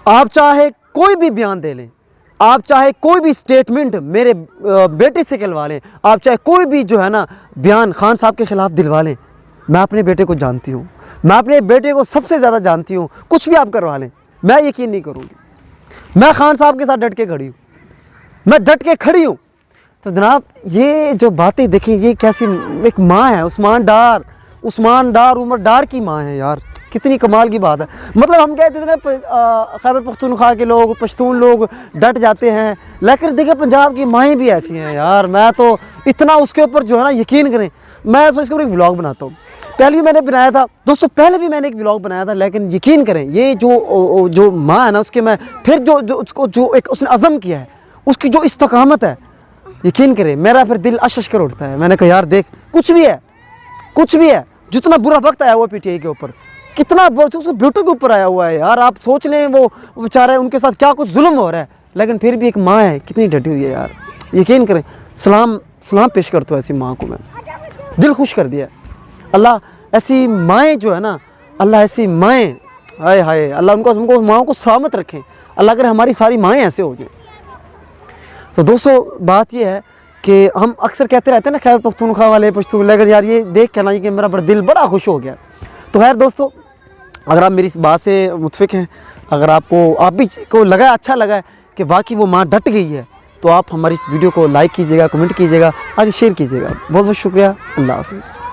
आप चाहे कोई भी बयान दे लें, आप चाहे कोई भी स्टेटमेंट मेरे बेटे से कहलवा लें, आप चाहे कोई भी जो है ना बयान खान साहब के ख़िलाफ़ दिलवा लें, मैं अपने बेटे को जानती हूँ, मैं अपने बेटे को सबसे ज़्यादा जानती हूँ। कुछ भी आप करवा लें, मैं यकीन नहीं करूँगी। मैं खान साहब के साथ डट के खड़ी हूँ, मैं डट के खड़ी हूँ। तो जनाब ये जो बातें देखी, ये कैसी एक माँ है, उस्मान डार उमर डार की माँ है यार, कितनी कमाल की बात है। मतलब हम कहते थे ना खैबर पख्तूनख्वा के लोग, पश्तून लोग डट जाते हैं, लेकिन देखिए पंजाब की माएँ भी ऐसी हैं यार। मैं तो इतना उसके ऊपर जो है ना यकीन करें, मैं तो इसके ऊपर एक व्लॉग बनाता हूँ। पहले भी मैंने बनाया था दोस्तों, पहले भी मैंने एक व्लॉग बनाया था, लेकिन यकीन करें ये जो माँ है ना, उसके मैं फिर जो एक उसने अज़म किया है, उसकी जो इस्तकामत है, यकीन करें मेरा फिर दिल अश कर उठता है। मैंने कहा यार देख, कुछ भी है, जितना बुरा वक्त आया हुआ पीटीआई के ऊपर, कितना उसके बेटों के ऊपर आया हुआ है यार। आप सोच लें वो बेचारे, उनके साथ क्या कुछ जुल्म हो रहा है, लेकिन फिर भी एक माँ है, कितनी डटी हुई है यार। यकीन करें, सलाम पेश करता हूँ ऐसी माँ को, मैं दिल खुश कर दिया। अल्लाह ऐसी माएँ जो है ना, अल्लाह ऐसी माएँ, हाय हाय, अल्लाह उनको माँओं को सलामत रखें। अल्लाह करे हमारी सारी माएँ ऐसे हो जाए। तो दोस्तों बात ये है कि हम अक्सर कहते रहते हैं ना खैबर पख्तूनख्वा वाले पश्तून, लेकिन यार ये देख के ना कि मेरा दिल बड़ा खुश हो गया। तो खैर दोस्तों, अगर आप मेरी इस बात से मुतफिक हैं, अगर आप भी को लगा अच्छा लगा है कि वाकई वो माँ डट गई है, तो आप हमारी इस वीडियो को लाइक कीजिएगा, कमेंट कीजिएगा, आगे शेयर कीजिएगा। बहुत बहुत शुक्रिया। अल्लाह हाफ़िज़।